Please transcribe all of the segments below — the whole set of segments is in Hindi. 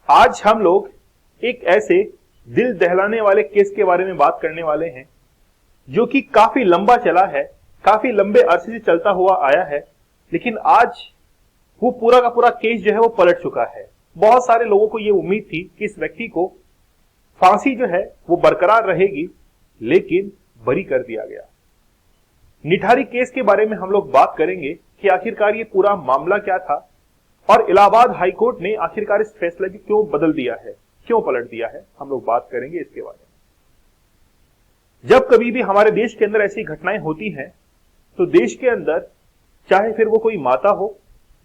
आज हम लोग एक ऐसे दिल दहलाने वाले केस के बारे में बात करने वाले हैं जो कि काफी लंबा चला है, काफी लंबे अरसे से चलता हुआ आया है, लेकिन आज वो पूरा का पूरा केस जो है वो पलट चुका है। बहुत सारे लोगों को ये उम्मीद थी कि इस व्यक्ति को फांसी जो है वो बरकरार रहेगी, लेकिन बरी कर दिया गया। निठारी केस के बारे में हम लोग बात करेंगे कि आखिरकार ये पूरा मामला क्या था और इलाहाबाद हाईकोर्ट ने आखिरकार इस फैसले को क्यों बदल दिया है, क्यों पलट दिया है। हम लोग बात करेंगे इसके बारे में। जब कभी भी हमारे देश के अंदर ऐसी घटनाएं होती हैं तो देश के अंदर चाहे फिर वो कोई माता हो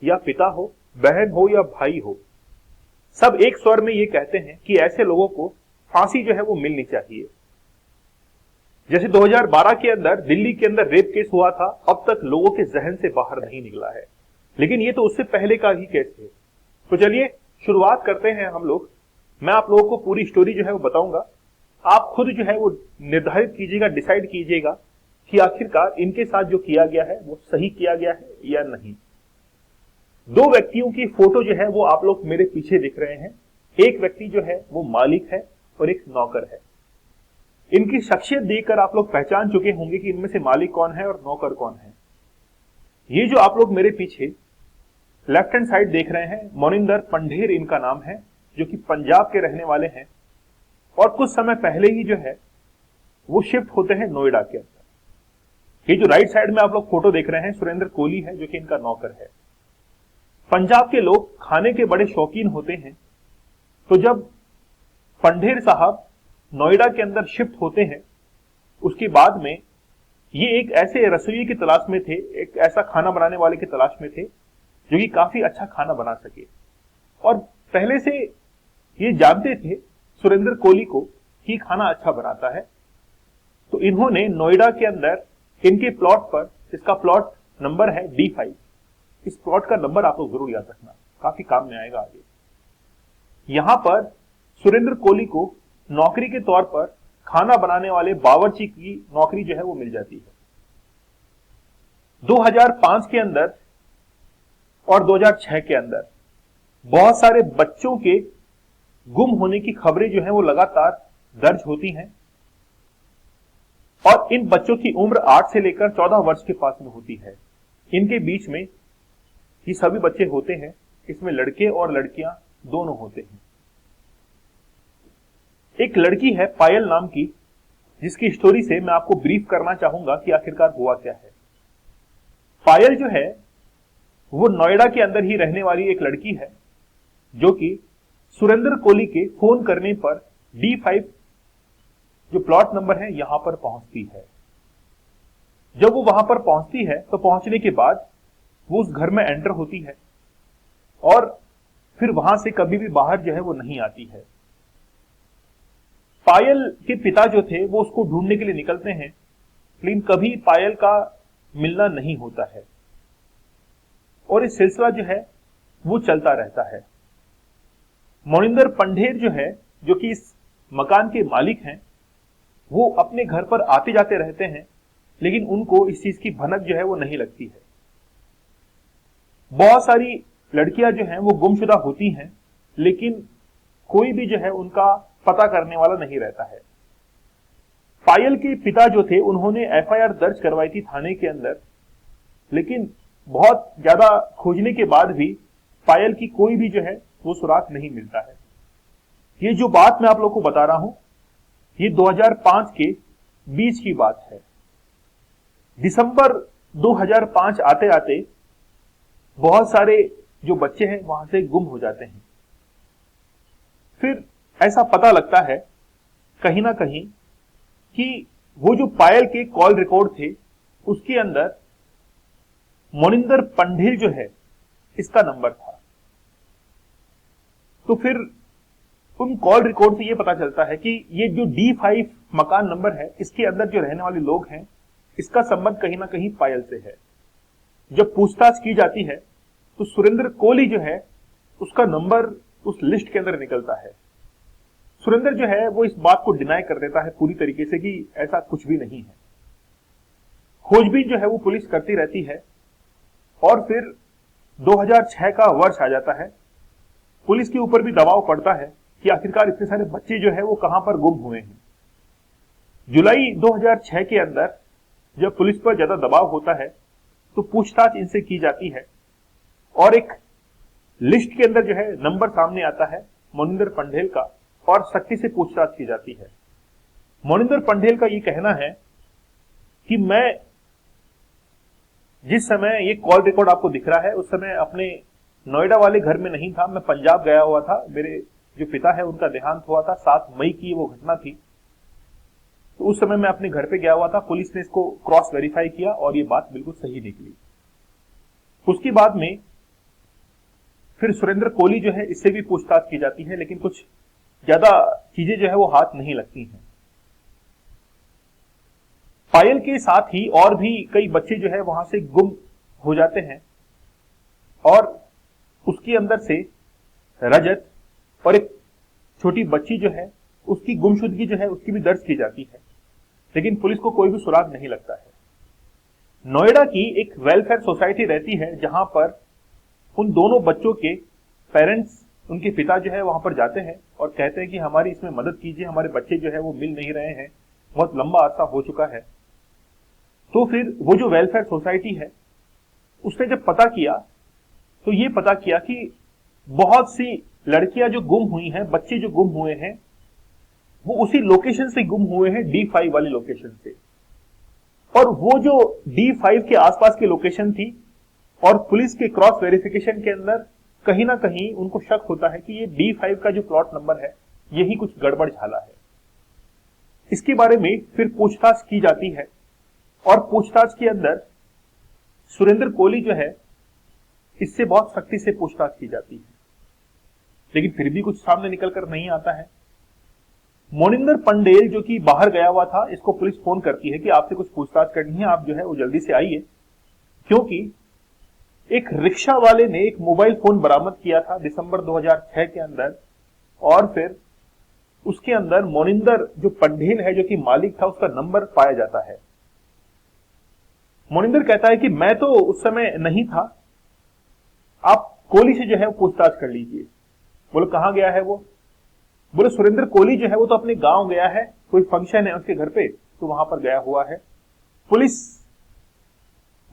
या पिता हो, बहन हो या भाई हो, सब एक स्वर में ये कहते हैं कि ऐसे लोगों को फांसी जो है वो मिलनी चाहिए। जैसे 2012 के अंदर दिल्ली के अंदर रेप केस हुआ था, अब तक लोगों के जहन से बाहर नहीं निकला है, लेकिन ये तो उससे पहले का ही केस है। तो चलिए शुरुआत करते हैं हम लोग। मैं आप लोगों को पूरी स्टोरी जो है वो बताऊंगा, आप खुद जो है वो निर्धारित कीजिएगा, डिसाइड कीजिएगा कि आखिरकार इनके साथ जो किया गया है वो सही किया गया है या नहीं। दो व्यक्तियों की फोटो जो है वो आप लोग मेरे पीछे दिख रहे हैं। एक व्यक्ति जो है वो मालिक है और एक नौकर है। इनकी शख्सियत देखकर आप लोग पहचान चुके होंगे कि इनमें से मालिक कौन है और नौकर कौन है। ये जो आप लोग मेरे पीछे लेफ्ट हैंड साइड देख रहे हैं, मोनिंदर पंढेर इनका नाम है, जो कि पंजाब के रहने वाले हैं और कुछ समय पहले ही जो है वो शिफ्ट होते हैं नोएडा के अंदर। ये जो राइट साइड में आप लोग फोटो देख रहे हैं, सुरेंद्र कोहली है, जो कि इनका नौकर है। पंजाब के लोग खाने के बड़े शौकीन होते हैं, तो जब पंढेर साहब नोएडा के अंदर शिफ्ट होते हैं, उसके बाद में ये एक ऐसे रसोई की तलाश में थे, एक ऐसा खाना बनाने वाले की तलाश में थे जो कि काफी अच्छा खाना बना सके। और पहले से ये जानते थे सुरेंद्र कोहली को कि खाना अच्छा बनाता है। तो इन्होंने नोएडा के अंदर इनके प्लॉट पर, इसका प्लॉट नंबर है D5, इस प्लॉट का नंबर आप लोग जरूर याद रखना, काफी काम में आएगा आगे। यहां पर सुरेंद्र कोहली को नौकरी के तौर पर खाना बनाने वाले बावर्ची की नौकरी जो है वो मिल जाती है। 2005 के अंदर और 2006 के अंदर बहुत सारे बच्चों के गुम होने की खबरें जो है वो लगातार दर्ज होती हैं और इन बच्चों की उम्र 8 से लेकर 14 वर्ष के पास में होती है। इनके बीच में ये सभी बच्चे होते हैं, इसमें लड़के और लड़कियां दोनों होते हैं। एक लड़की है पायल नाम की, जिसकी स्टोरी से मैं आपको ब्रीफ करना चाहूंगा कि आखिरकार हुआ क्या है। पायल जो है वो नोएडा के अंदर ही रहने वाली एक लड़की है, जो कि सुरेंद्र कोहली के फोन करने पर D5 जो प्लॉट नंबर है यहां पर पहुंचती है। जब वो वहां पर पहुंचती है तो पहुंचने के बाद वो उस घर में एंटर होती है और फिर वहां से कभी भी बाहर जो है वो नहीं आती है। पायल के पिता जो थे वो उसको ढूंढने के लिए निकलते हैं, लेकिन कभी पायल का मिलना नहीं होता है और इस सिलसिला जो है वो चलता रहता है। मोनिंदर पंढेर जो है, जो कि इस मकान के मालिक हैं, वो अपने घर पर आते जाते रहते हैं, लेकिन उनको इस चीज की भनक जो है वो नहीं लगती है। बहुत सारी लड़कियां जो हैं वो गुमशुदा होती हैं, लेकिन कोई भी जो है उनका पता करने वाला नहीं रहता है। पायल के पिता जो थे उन्होंने FIR दर्ज करवाई थी थाने के अंदर, लेकिन बहुत ज्यादा खोजने के बाद भी पायल की कोई भी जो है वो सुराग नहीं मिलता है। ये जो बात मैं आप लोग को बता रहा हूं, ये 2005 के बीच की बात है। दिसंबर 2005 आते आते बहुत सारे जो बच्चे हैं वहां से गुम हो जाते हैं। फिर ऐसा पता लगता है कहीं ना कहीं कि वो जो पायल के कॉल रिकॉर्ड थे उसके अंदर मोनिंदर पंढेर जो है इसका नंबर था। तो फिर उन कॉल रिकॉर्ड से ये पता चलता है कि ये जो D5 मकान नंबर है, इसके अंदर जो रहने वाले लोग हैं, इसका संबंध कहीं ना कहीं पायल से है। जब पूछताछ की जाती है तो सुरेंद्र कोहली जो है उसका नंबर उस लिस्ट के अंदर निकलता है। सुरेंद्र जो है वो इस बात को डिनाई कर देता है पूरी तरीके से कि ऐसा कुछ भी नहीं है। खोजबीन जो है वो पुलिस करती रहती है और फिर 2006 का वर्ष आ जाता है पुलिस के ऊपर भी दबाव पड़ता है कि आखिरकार इतने सारे बच्चे जो है वो कहां पर गुम हुए हैं। जुलाई 2006 के अंदर जब पुलिस पर ज्यादा दबाव होता है तो पूछताछ इनसे की जाती है और एक लिस्ट के अंदर जो है नंबर सामने आता है मोनिंदर पंढेल का और सख्ती से पूछताछ की जाती है। मोनिंदर पंढेल का ये कहना है कि मैं जिस समय ये कॉल रिकॉर्ड आपको दिख रहा है उस समय अपने नोएडा वाले घर में नहीं था, मैं पंजाब गया हुआ था। मेरे जो पिता है उनका देहांत हुआ था, 7 मई की वो घटना थी। तो उस समय मैं अपने घर पे गया हुआ था। पुलिस ने इसको क्रॉस वेरीफाई किया और ये बात बिल्कुल सही निकली। उसके बाद में फिर सुरेंद्र कोहली जो है इससे भी पूछताछ की जाती है, लेकिन कुछ ज्यादा चीजें जो है वो हाथ नहीं लगती हैं। पायल के साथ ही और भी कई बच्चे जो है वहां से गुम हो जाते हैं और उसके अंदर से रजत और एक छोटी बच्ची जो है उसकी गुमशुदगी जो है उसकी भी दर्ज की जाती है, लेकिन पुलिस को कोई भी सुराग नहीं लगता है। नोएडा की एक वेलफेयर सोसाइटी रहती है जहां पर उन दोनों बच्चों के पेरेंट्स, उनके पिता जो है वहां पर जाते हैं और कहते हैं कि हमारी इसमें मदद कीजिए, हमारे बच्चे जो है वो मिल नहीं रहे हैं, बहुत लंबा अरसा हो चुका है। तो फिर वो जो वेलफेयर सोसाइटी है उसने जब पता किया तो ये पता किया कि बहुत सी लड़कियां जो गुम हुई हैं, बच्चे जो गुम हुए हैं, वो उसी लोकेशन से गुम हुए हैं, D5 वाली लोकेशन से। और वो जो D5 के आसपास की लोकेशन थी और पुलिस के क्रॉस वेरिफिकेशन के अंदर कहीं ना कहीं उनको शक होता है कि ये D5 का जो प्लॉट नंबर है यही कुछ गड़बड़ झाला है। इसके बारे में फिर पूछताछ की जाती है और पूछताछ के अंदर सुरेंद्र कोहली जो है इससे बहुत सख्ती से पूछताछ की जाती है, लेकिन फिर भी कुछ सामने निकल कर नहीं आता है। मोनिंदर पंढेल जो कि बाहर गया हुआ था, इसको पुलिस फोन करती है कि आपसे कुछ पूछताछ करनी है, आप जो है वो जल्दी से आइए, क्योंकि एक रिक्शा वाले ने एक मोबाइल फोन बरामद किया था दिसंबर 2006 के अंदर और फिर उसके अंदर मोनिंदर जो पंढेल है जो कि मालिक था उसका नंबर पाया जाता है। मोनिंदर कहता है कि मैं तो उस समय नहीं था, आप कोहली से जो है पूछताछ कर लीजिए। बोले कहां गया है वो? बोले सुरेंद्र कोहली जो है वो तो अपने गांव गया है, कोई फंक्शन है उसके घर पे तो वहां पर गया हुआ है। पुलिस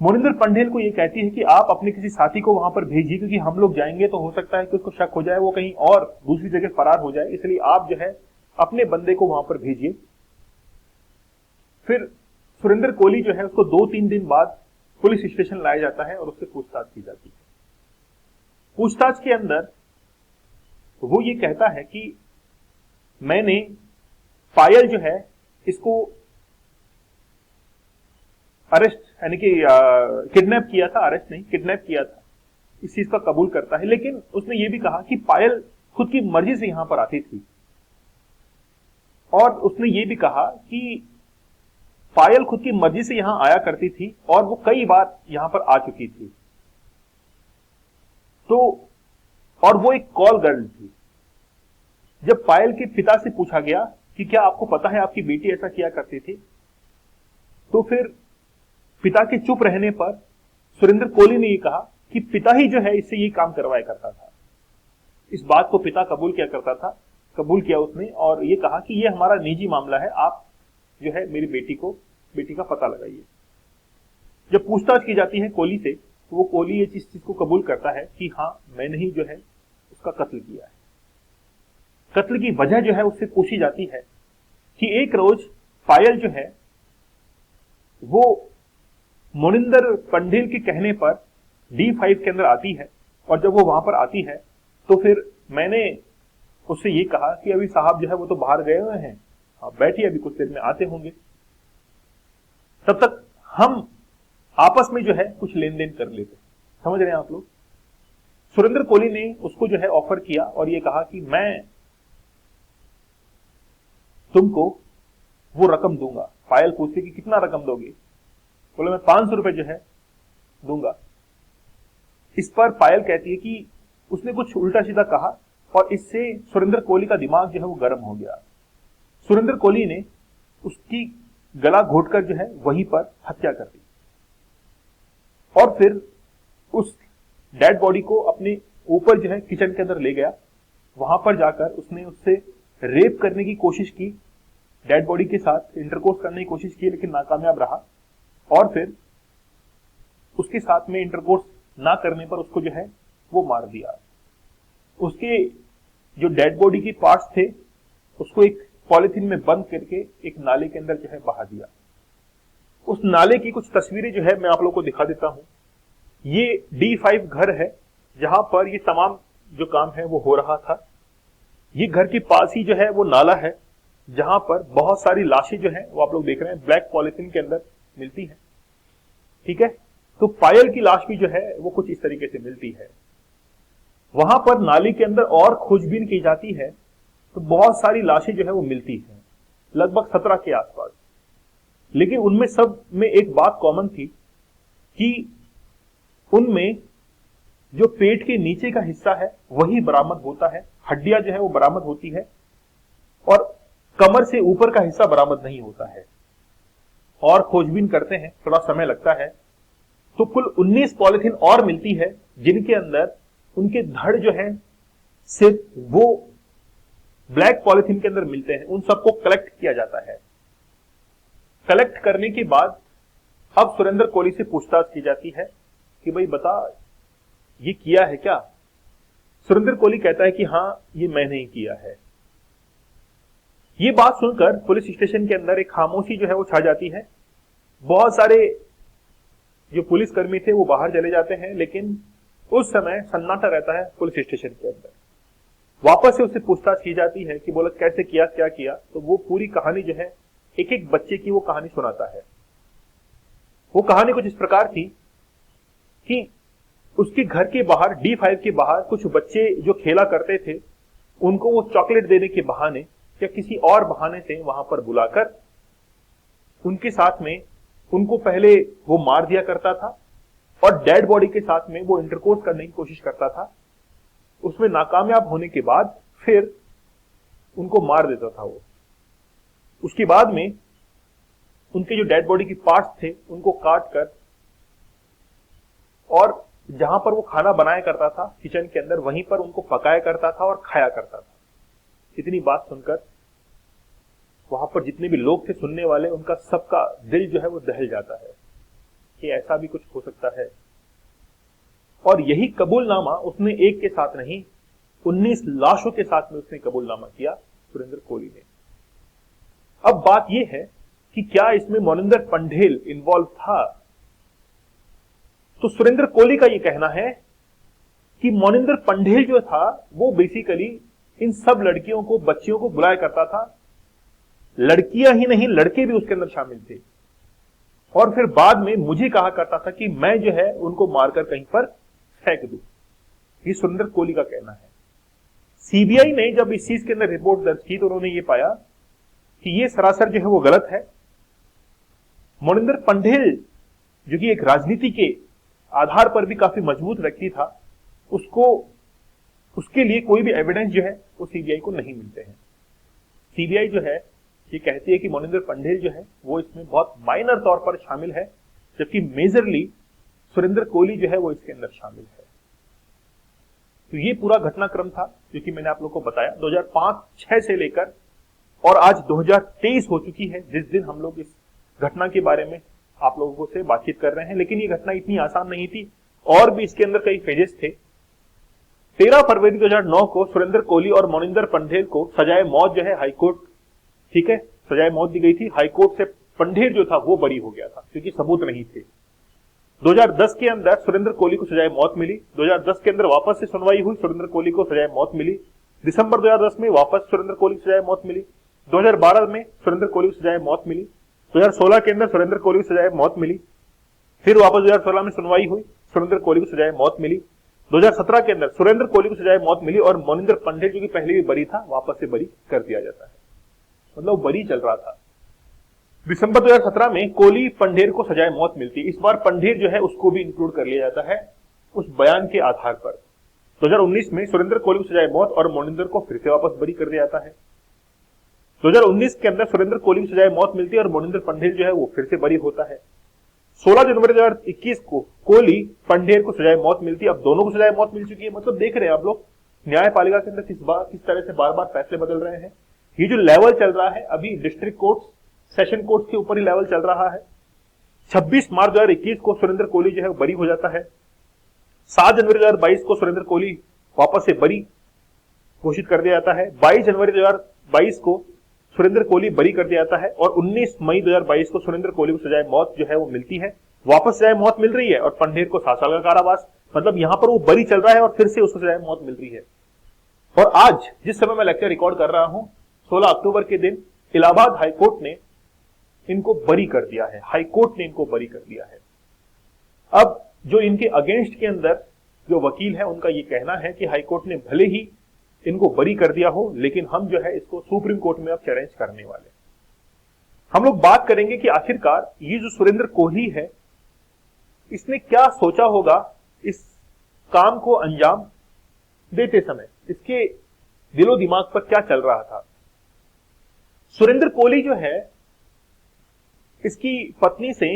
मोनिंदर पंढेल को ये कहती है कि आप अपने किसी साथी को वहां पर भेजिए, क्योंकि हम लोग जाएंगे तो हो सकता है कि उसको शक हो जाए, वो कहीं और दूसरी जगह फरार हो जाए, इसलिए आप जो है अपने बंदे को वहां पर भेजिए। फिर सुरेंद्र कोहली जो है उसको 2-3 दिन बाद पुलिस स्टेशन लाया जाता है और उससे पूछताछ की जाती है। पूछताछ के अंदर वो ये कहता है कि मैंने पायल जो है इसको अरेस्ट यानी कि किडनैप किया था, अरेस्ट नहीं किडनैप किया था, इस चीज का कबूल करता है। लेकिन उसने ये भी कहा कि पायल खुद की मर्जी से यहां पर आती थी और उसने ये भी कहा कि पायल खुद की मर्जी से यहां आया करती थी और वो कई बार यहां पर आ चुकी थी। तो और वो एक कॉल गर्ल थी। जब पायल के पिता से पूछा गया कि क्या आपको पता है आपकी बेटी ऐसा किया करती थी, तो फिर पिता के चुप रहने पर सुरेंद्र कोहली ने यह कहा कि पिता ही जो है इससे ये काम करवाया करता था। इस बात को पिता कबूल किया करता था, कबूल किया उसने और ये कहा कि ये हमारा निजी मामला है, आप जो है मेरी बेटी का पता लगाइए। जब पूछताछ की जाती है कोहली से तो वो कोहली ये चीज को कबूल करता है कि हाँ मैंने ही जो है उसका कत्ल किया है। कत्ल की वजह जो है उससे पूछी जाती है कि एक रोज पायल जो है वो मोनिंदर पंढेल के कहने पर D5 के अंदर आती है और जब वो वहां पर आती है तो फिर मैंने उससे ये कहा कि अभी साहब जो है वो तो बाहर गए हुए हैं, आप बैठिए अभी कुछ देर में आते होंगे, तब तक हम आपस में जो है कुछ लेन देन कर लेते। समझ रहे हैं आप लोग? सुरेंद्र कोहली ने उसको जो है ऑफर किया और ये कहा कि मैं तुमको वो रकम दूंगा। पायल पूछती कि कितना रकम दोगे? बोले मैं 500 रुपए जो है दूंगा। इस पर पायल कहती है कि उसने कुछ उल्टा सीधा कहा और इससे सुरेंद्र कोहली का दिमाग जो है वो गर्म हो गया। सुरेंद्र कोहली ने उसकी गला घोटकर जो है वहीं पर हत्या कर दी और फिर उस डेड बॉडी को अपने ऊपर जो है किचन के अंदर ले गया वहां पर जाकर उसने उससे रेप करने की कोशिश की, डेड बॉडी के साथ इंटरकोर्स करने की कोशिश की, लेकिन नाकामयाब रहा। और फिर उसके साथ में इंटरकोर्स ना करने पर उसको जो है वो मार दिया। उसके जो डेड बॉडी के पार्ट्स थे उसको एक पॉलिथीन में बंद करके एक नाले के अंदर जो है बहा दिया। उस नाले की कुछ तस्वीरें जो है मैं आप लोगों को दिखा देता हूं। ये D5 घर है जहां पर ये तमाम जो काम है वो हो रहा था। ये घर के पास ही जो है वो नाला है जहां पर बहुत सारी लाशें जो है वो आप लोग देख रहे हैं ब्लैक पॉलिथीन के अंदर मिलती है। ठीक है, तो पायल की लाश भी जो है वो कुछ इस तरीके से मिलती है। वहां पर नाली के अंदर और खोजबीन की जाती है तो बहुत सारी लाशें जो है वो मिलती हैं, लगभग 17 के आसपास। लेकिन उनमें सब में एक बात कॉमन थी कि उनमें जो पेट के नीचे का हिस्सा है वही बरामद होता है, हड्डियां जो है वो बरामद होती है, और कमर से ऊपर का हिस्सा बरामद नहीं होता है। और खोजबीन करते हैं, थोड़ा समय लगता है, तो कुल 19 पॉलिथीन और मिलती है जिनके अंदर उनके धड़ जो है सिर्फ वो ब्लैक पॉलिथीन के अंदर मिलते हैं। उन सबको कलेक्ट किया जाता है। कलेक्ट करने के बाद अब सुरेंद्र कोहली से पूछताछ की जाती है कि भाई बता ये किया है क्या। सुरेंद्र कोहली कहता है कि हां ये मैंने ही किया है। ये बात सुनकर पुलिस स्टेशन के अंदर एक खामोशी जो है वो छा जाती है। बहुत सारे जो पुलिसकर्मी थे वो बाहर चले जाते हैं, लेकिन उस समय सन्नाटा रहता है पुलिस स्टेशन के अंदर। वापस से उससे पूछताछ की जाती है कि बोला कैसे किया, क्या किया, तो वो पूरी कहानी जो है एक एक बच्चे की वो कहानी सुनाता है। वो कहानी कुछ इस प्रकार थी कि उसके घर के बाहर D5 के बाहर कुछ बच्चे जो खेला करते थे उनको वो चॉकलेट देने के बहाने या किसी और बहाने से वहां पर बुलाकर उनके साथ में उनको पहले वो मार दिया करता था और डेड बॉडी के साथ में वो इंटरकोर्स करने की कोशिश करता था। उसमें नाकामयाब होने के बाद फिर उनको मार देता था वो। उसके बाद में उनके जो डेड बॉडी की पार्ट्स थे उनको काट कर और जहां पर वो खाना बनाया करता था किचन के अंदर, वहीं पर उनको पकाया करता था और खाया करता था। इतनी बात सुनकर वहां पर जितने भी लोग थे सुनने वाले, उनका सबका दिल जो है वो दहल जाता है कि ऐसा भी कुछ हो सकता है। और यही कबूलनामा उसने एक के साथ नहीं 19 लाशों के साथ में उसने कबूलनामा किया सुरेंद्र कोहली ने। अब बात यह है कि क्या इसमें मोनिंदर पंढेल इन्वॉल्व था। तो सुरेंद्र कोहली का यह कहना है कि मोनिंदर पंढेल जो था वो बेसिकली इन सब लड़कियों को, बच्चियों को बुलाया करता था। लड़कियां ही नहीं लड़के भी उसके अंदर शामिल थे। और फिर बाद में मुझे कहा करता था कि मैं जो है उनको मारकर कहीं पर फेंक दूं। ये सुरेंद्र कोहली का कहना है। सीबीआई ने जब इस चीज के अंदर रिपोर्ट दर्ज की तो उन्होंने ये पाया कि ये सरासर जो है वो गलत है। मोनिंदर पंढेल जो कि एक राजनीति के आधार पर भी काफी मजबूत व्यक्ति था, उसके लिए कोई भी एविडेंस जो है वो सीबीआई को नहीं मिलते हैं। सीबीआई जो है ये कहती है कि मोनिंदर पंढेल जो है वो इसमें बहुत माइनर तौर पर शामिल है, जबकि मेजरली सुरेंद्र कोहली जो है वो इसके अंदर शामिल है। तो ये पूरा घटनाक्रम था जो कि मैंने आप लोगों को बताया 2005-6 से लेकर और आज 2023 हो चुकी है जिस दिन हम लोग इस घटना के बारे में आप लोगों से बातचीत कर रहे हैं। लेकिन ये घटना इतनी आसान नहीं थी और भी इसके अंदर कई फेजेस थे। 13 फरवरी 2009 को सुरेंद्र कोहली और मोनिंदर पंढेल को सजाए मौत जो है हाईकोर्ट, ठीक है, सजाए मौत दी गई थी। हाईकोर्ट से पंढेल जो था वो बरी हो गया था क्योंकि सबूत नहीं थे। 2010 के अंदर सुरेंद्र कोहली को सजाए मौत मिली। 2010 के अंदर वापस से सुनवाई हुई, सुरेंद्र कोहली को सजाए मौत मिली। दिसंबर 2010 में वापस सुरेंद्र कोहली को सजाए मौत मिली। 2012 में सुरेंद्र कोहली को सजाए मौत मिली। 2016 के अंदर सुरेंद्र कोहली को सजाए मौत मिली। फिर वापस 2016 में सुनवाई हुई, सुरेंद्र कोहली को सजाए मौत मिली। 2017 के अंदर सुरेंद्र कोहली को सजाए मौत मिली और मोनिंदर पंढेल जो कि पहले भी बरी था वापस से बरी कर दिया जाता है। मतलब बरी चल रहा था। दिसंबर 2017 में कोहली पंढेल को सजाए मौत मिलती। इस बार पंढेल जो है उसको भी इंक्लूड कर लिया जाता है उस बयान के आधार पर। 2019 में सुरेंद्र कोहली को सजाए मौत और मोनिंदर को फिर से वापस बरी कर दिया जाता है। 2019 के अंदर सुरेंद्र कोहली को सजाए मौत मिलती है और मोनिंदर पंढेल जो है वो फिर से बरी होता है। 16 जनवरी 2021 को कोहली पंढेल को सजाए मौत मिलती है। अब दोनों को सजाए मौत मिल चुकी है। मतलब देख रहे हैं आप लोग न्यायपालिका के अंदर किस तरह से बार बार फैसले बदल रहे हैं। ये जो लेवल चल रहा है अभी डिस्ट्रिक्ट कोर्ट, सेशन कोर्ट के ऊपर ही लेवल चल रहा है। 26 मार्च 2021 को सुरेंद्र कोहली जो है बरी हो जाता है। 7 जनवरी 2022 को सुरेंद्र कोहली वापस से बरी घोषित कर दिया जाता है। 22 जनवरी 2022 को सुरेंद्र कोहली बरी कर दिया जाता है और 19 मई 2022 को सुरेंद्र कोहली को सजाए मौत जो है वो मिलती है। वापस सजाए मौत मिल रही है और पंढेर को 7 साल का कारावास। मतलब यहां पर वो बरी चल रहा है और फिर से उसको सजाए मौत मिल रही है। और आज जिस समय मैं लेक्चर रिकॉर्ड कर रहा हूं 16 अक्टूबर के दिन इलाहाबाद हाईकोर्ट ने इनको बरी कर दिया है। हाईकोर्ट ने इनको बरी कर दिया है। अब जो इनके अगेंस्ट के अंदर जो वकील है उनका ये कहना है कि हाईकोर्ट ने भले ही इनको बरी कर दिया हो लेकिन हम जो है इसको सुप्रीम कोर्ट में अब चैलेंज करने वाले। हम लोग बात करेंगे कि आखिरकार ये जो सुरेंद्र कोहली है इसने क्या सोचा होगा इस काम को अंजाम देते समय, इसके दिलो दिमाग पर क्या चल रहा था। सुरेंद्र कोहली जो है इसकी पत्नी से,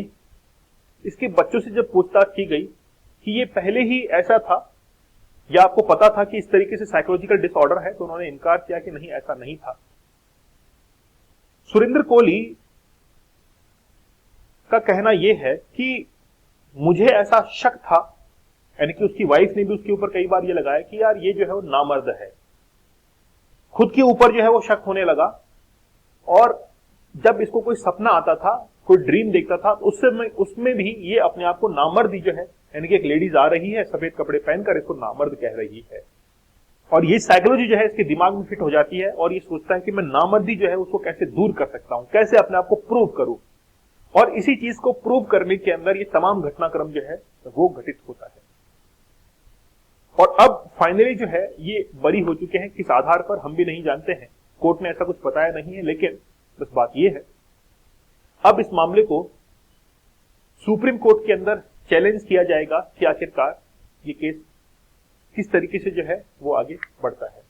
इसके बच्चों से जब पूछताछ की गई कि ये पहले ही ऐसा था या आपको पता था कि इस तरीके से साइकोलॉजिकल डिसऑर्डर है, तो उन्होंने इनकार किया कि नहीं ऐसा नहीं था। सुरेंद्र कोहली का कहना यह है कि मुझे ऐसा शक था, यानी कि उसकी वाइफ ने भी उसके ऊपर कई बार यह लगाया कि यार ये जो है वो नामर्द है। खुद के ऊपर जो है वो शक होने लगा और जब इसको कोई सपना आता था, कोई ड्रीम देखता था, तो उसमें भी ये अपने आप को नामर्द ही जो है, यानी कि एक लेडीज आ रही है सफेद कपड़े पहनकर, इसको नामर्द कह रही है और ये साइकोलॉजी जो है इसके दिमाग में फिट हो जाती है और ये सोचता है कि मैं नामर्दी जो है उसको कैसे दूर कर सकता हूं, कैसे अपने आप को प्रूव करूं। और इसी चीज को प्रूव करने के अंदर ये तमाम घटनाक्रम जो है वो घटित होता है। और अब फाइनली जो है ये बरी हो चुके हैं। किस आधार पर हम भी नहीं जानते हैं, कोर्ट ने ऐसा कुछ बताया नहीं है, लेकिन बस बात ये है अब इस मामले को सुप्रीम कोर्ट के अंदर चैलेंज किया जाएगा कि आखिरकार ये केस किस तरीके से जो है वो आगे बढ़ता है।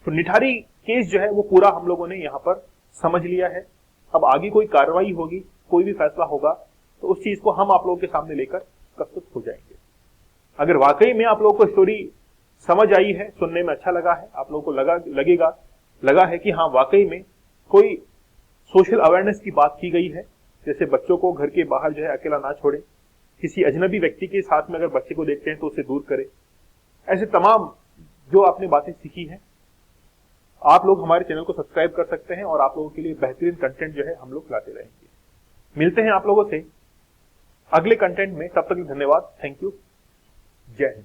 तो निठारी केस जो है वो पूरा हम लोगों ने यहां पर समझ लिया है। अब आगे कोई कार्रवाई होगी, कोई भी फैसला होगा तो उस चीज को हम आप लोगों के सामने लेकर प्रस्तुत हो जाएंगे। अगर वाकई में आप लोगों को स्टोरी समझ आई है, सुनने में अच्छा लगा है, आप लोगों को लगा है कि हाँ वाकई में कोई सोशल अवेयरनेस की बात की गई है, जैसे बच्चों को घर के बाहर जो है अकेला ना छोड़े, किसी अजनबी व्यक्ति के साथ में अगर बच्चे को देखते हैं तो उसे दूर करें, ऐसे तमाम जो आपने बातें सीखी हैं, आप लोग हमारे चैनल को सब्सक्राइब कर सकते हैं और आप लोगों के लिए बेहतरीन कंटेंट जो है हम लोग लाते रहेंगे। मिलते हैं आप लोगों से अगले कंटेंट में, तब तक धन्यवाद, थैंक यू, जय हिंद।